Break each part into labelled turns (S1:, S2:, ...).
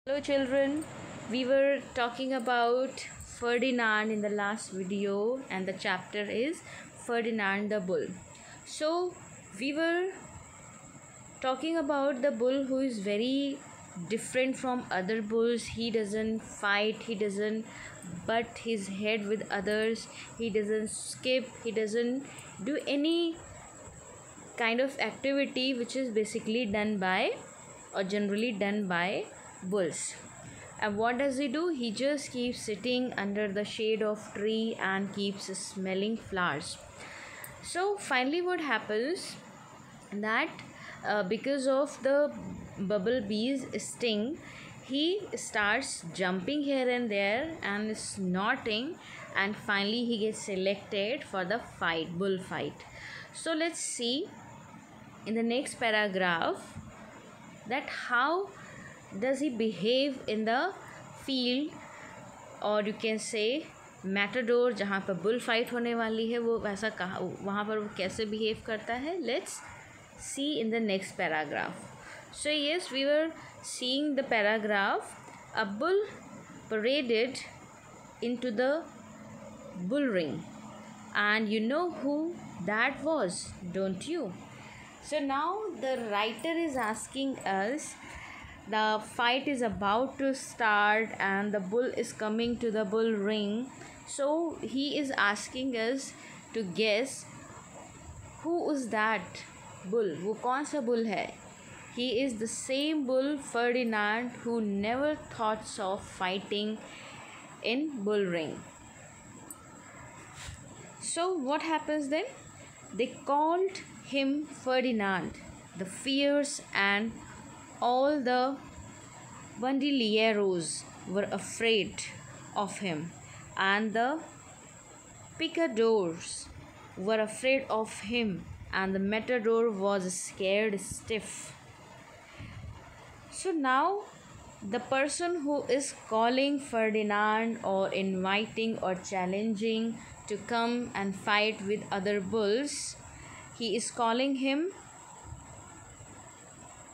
S1: Hello children, we were talking about Ferdinand in the last video and the chapter is Ferdinand the Bull. So we were talking about the bull who is very different from other bulls. He doesn't fight, he doesn't butt his head with others, he doesn't skip, he doesn't do any kind of activity which is basically done by or generally done by bulls. And what does he do? He just keeps sitting under the shade of tree and keeps smelling flowers. So finally what happens that because of the bumblebee's sting, he starts jumping here and there and snorting, and finally he gets selected for the bullfight. So let's see in the next paragraph that how does he behave in the field, और you can say Matador जहाँ पर bull fight होने वाली है वो वैसा कहाँ वहाँ पर वो कैसे बिहेव करता है. Let's see in the next paragraph. So yes, we were seeing the paragraph. A bull paraded into the bull ring, and you know who that was, don't you? So now the writer is asking us, the fight is about to start and the bull is coming to the bull ring. So he is asking us to guess who is that bull. वो कौन सा bull है? He is the same bull Ferdinand who never thought of fighting in bull ring. So what happens then? They called him Ferdinand the Fierce, and all the Bandolieros were afraid of him, and the picadors were afraid of him, and the matador was scared stiff. So now the person who is calling Ferdinand or inviting or challenging to come and fight with other bulls, he is calling him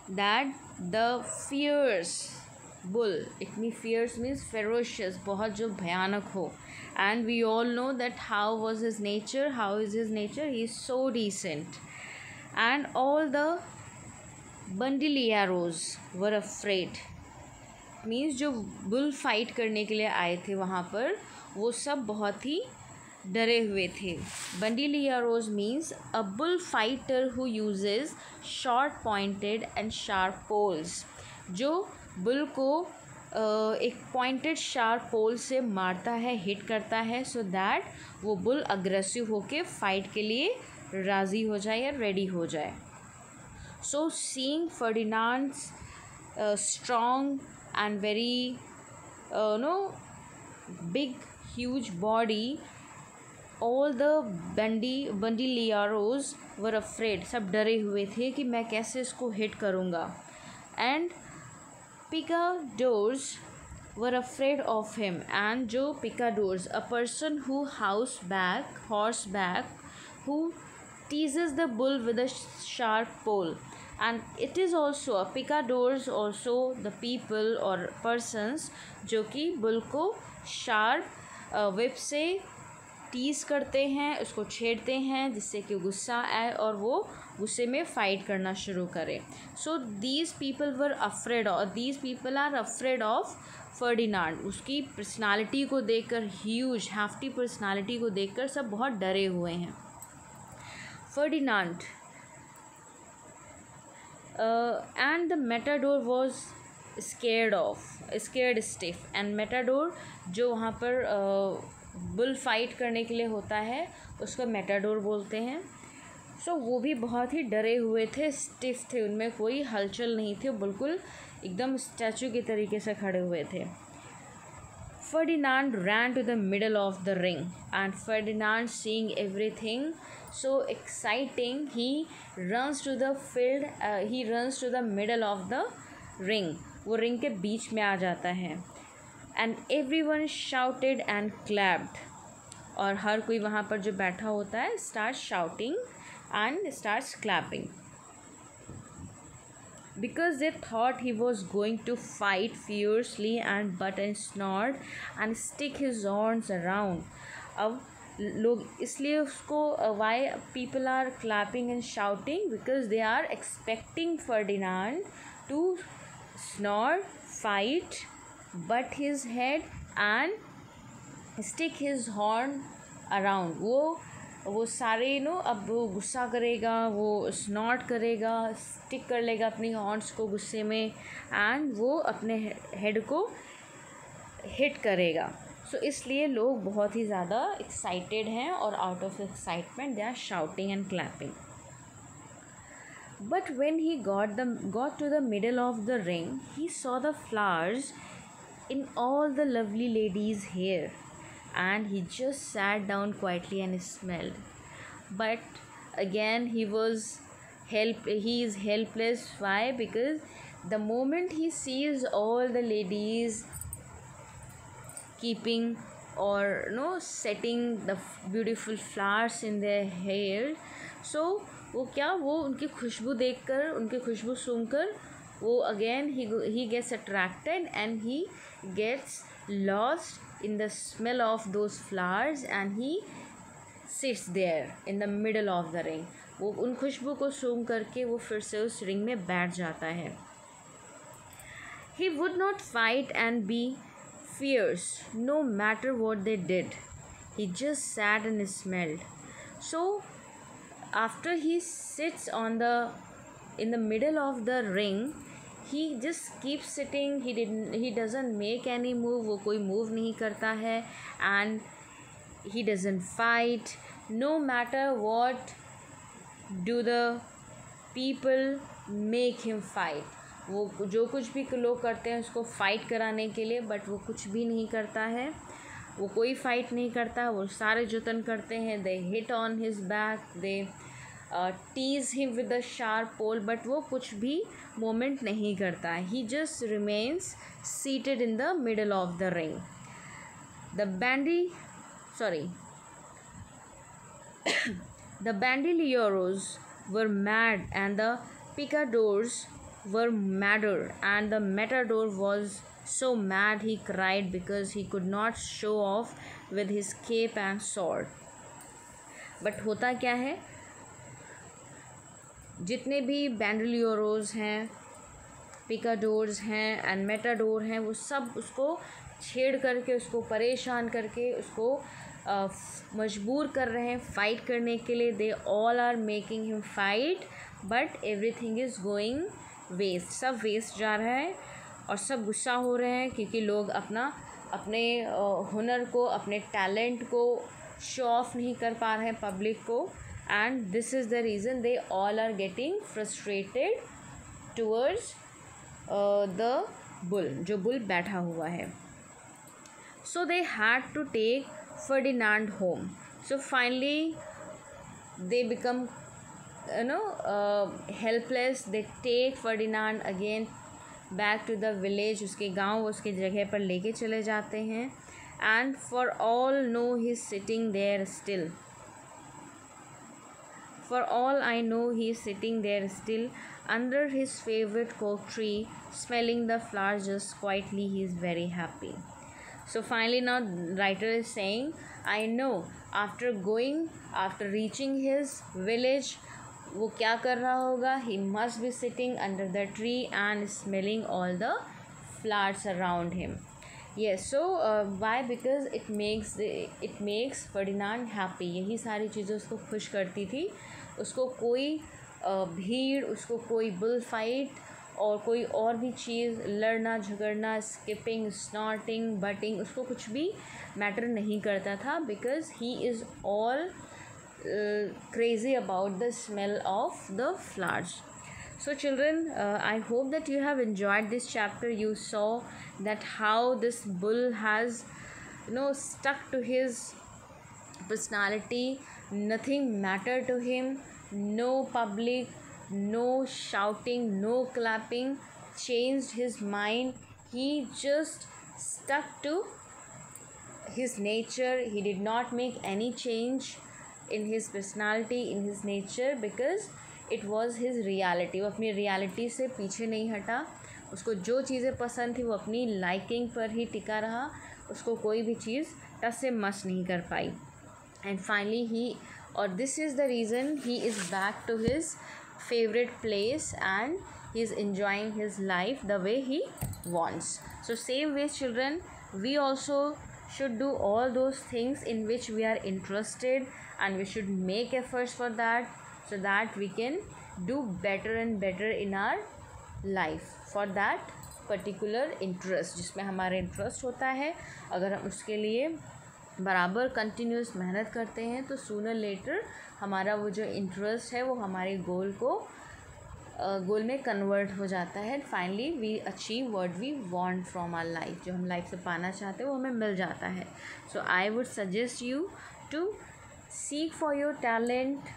S1: that the fierce bull. It means fierce means ferocious, बहुत जो भयानक हो. And we all know that how was his nature. How is his nature? He is so decent. And all the Bandolieros were afraid. Means जो bull fight करने के लिए आए थे वहाँ पर वो सब बहुत ही डरे हुए थे. Bandolieros means a bullfighter who uses short pointed and sharp poles. जो बुल को एक पॉइंटेड शार्प पोल से मारता है, हिट करता है, सो दैट वो बुल अग्रेसिव होके फाइट के लिए राज़ी हो जाए या रेडी हो जाए. So seeing Ferdinand's strong and very big huge body, all the Bandolieros were afraid. सब डरे हुए थे कि मैं कैसे इसको हिट करूँगा. And picadors were afraid of him. And जो picadors, a person who horseback who teases the bull with a sharp pole. And it is also a picadors also the people or persons जो कि bull को sharp whip से tease करते हैं, उसको छेड़ते हैं जिससे कि गुस्सा आए और वो गुस्से में फाइट करना शुरू करे. So these people were afraid और these people are afraid of Ferdinand. उसकी पर्सनालिटी को देखकर, ह्यूज हैफ्टी पर्सनालिटी को देखकर सब बहुत डरे हुए हैं. Ferdinand and the matador was scared stiff. and matador जो वहाँ पर बुल फाइट करने के लिए होता है उसको matador बोलते हैं. सो वो भी बहुत ही डरे हुए थे, स्टिफ थे, उनमें कोई हलचल नहीं थी, बिल्कुल एकदम स्टैचू के तरीके से खड़े हुए थे. Ferdinand ran to the middle of the ring, and Ferdinand, seeing everything so exciting, he runs to the field. He runs to the middle of the ring. वो ring के बीच में आ जाता है. And everyone shouted and clapped. और हर कोई वहाँ पर जो बैठा होता है starts shouting and starts clapping. because they thought he was going to fight fiercely and butt and snort and stick his horns around. अब लोग इसलिए उसको why people are clapping and shouting because they are expecting Ferdinand to snort, fight, butt his head and stick his horn around. वो सारे अब वो गुस्सा करेगा, वो स्नॉट करेगा, स्टिक कर लेगा अपनी हॉर्न्स को गुस्से में एंड वो अपने हेड को हिट करेगा. सो इसलिए लोग बहुत ही ज़्यादा एक्साइटेड हैं और out of excitement they are shouting and clapping. But when he got to the middle of the ring, he saw the flowers in all the lovely ladies' hair, and he just sat down quietly and smelled. But again he is helpless. Why? Because the moment he sees all the ladies keeping or setting the beautiful flowers in their hair, so वो उनकी खुशबू देखकर, उनकी खुशबू सूंघकर वो again he gets attracted and he gets lost in the smell of those flowers and he sits there in the middle of the ring. वो उन खुशबू को सूंघ करके वो फिर से उस रिंग में बैठ जाता है. He would not fight and be fierce no matter what they did. He just sat and smelled. So after he sits in the middle of the ring, he just keeps sitting. He doesn't make any move. वो कोई move नहीं करता है and he doesn't fight. No matter what do the people make him fight. वो जो कुछ भी लोग करते हैं उसको फाइट कराने के लिए, बट वो कुछ भी नहीं करता है. वो कोई फाइट नहीं करता. वो सारे जतन करते हैं. They hit on his back, they tease him with the sharp pole, but वो कुछ भी मोमेंट नहीं करता. He just remains seated in the middle of the ring. The bandolieros were mad and the picadors were madder, and the matador was so mad he cried because he could not show off with his cape and sword. But होता क्या है, जितने भी बैंडोलियोरोज हैं, पिकाडोर्स हैं and Matador हैं, वो सब उसको छेड़ करके, उसको परेशान करके, उसको मजबूर कर रहे हैं फ़ाइट करने के लिए. They all are making him fight but everything is going waste. सब वेस्ट जा रहा है और सब गुस्सा हो रहे हैं क्योंकि लोग अपने हुनर को, अपने टैलेंट को शो ऑफ नहीं कर पा रहे हैं पब्लिक को. And this is the reason they all are getting frustrated towards the bull, जो बुल बैठा हुआ है. So they had to take Ferdinand home. So finally they become helpless. They take Ferdinand again back to the village. उसके गांव, उसके जगह पर लेके चले जाते हैं. And for all know he's sitting there still. For all I know he's sitting there still under his favorite oak tree, smelling the flowers just quietly. He's very happy. So finally now writer is saying, I know after reaching his village, वो क्या कर रहा होगा? He must be sitting under the tree and smelling all the flowers around him. Yes, so why? Because it makes Ferdinand happy. यही सारी चीज़ें उसको खुश करती थी. उसको कोई भीड़, उसको कोई बुल फाइट और कोई और भी चीज़, लड़ना झगड़ना, स्किपिंग, स्नॉटिंग, बटिंग, उसको कुछ भी मैटर नहीं करता था. Because he is all crazy about the smell of the flowers. So children, I hope that you have enjoyed this chapter. You saw that how this bull has stuck to his personality. Nothing mattered to him. No public, no shouting, no clapping changed his mind. He just stuck to his nature. He did not make any change in his personality, in his nature, because it was his reality. वो अपनी reality से पीछे नहीं हटा, उसको जो चीज़ें पसंद थी वो अपनी लाइकिंग पर ही टिका रहा, उसको कोई भी चीज़ टस से मस नहीं कर पाई। एंड फाइनली ही, और this is the reason he is back to his favourite place and he is enjoying his life the way he wants. So same way children, we also should do all those things in which we are interested, and we should make efforts for that, so that we can do better and better in our life for that particular interest जिसमें हमारा interest होता है। अगर हम उसके लिए बराबर continuous मेहनत करते हैं तो सूनर लेटर हमारा वो जो इंटरेस्ट है वो हमारे गोल में कन्वर्ट हो जाता है। Finally we achieve what we want from our life, जो हम लाइफ से पाना चाहते हैं वो हमें मिल जाता है। So I would suggest you to seek for your talent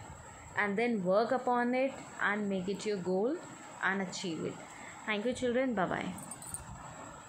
S1: and then work upon it and make it your goal and achieve it. Thank you children, bye bye.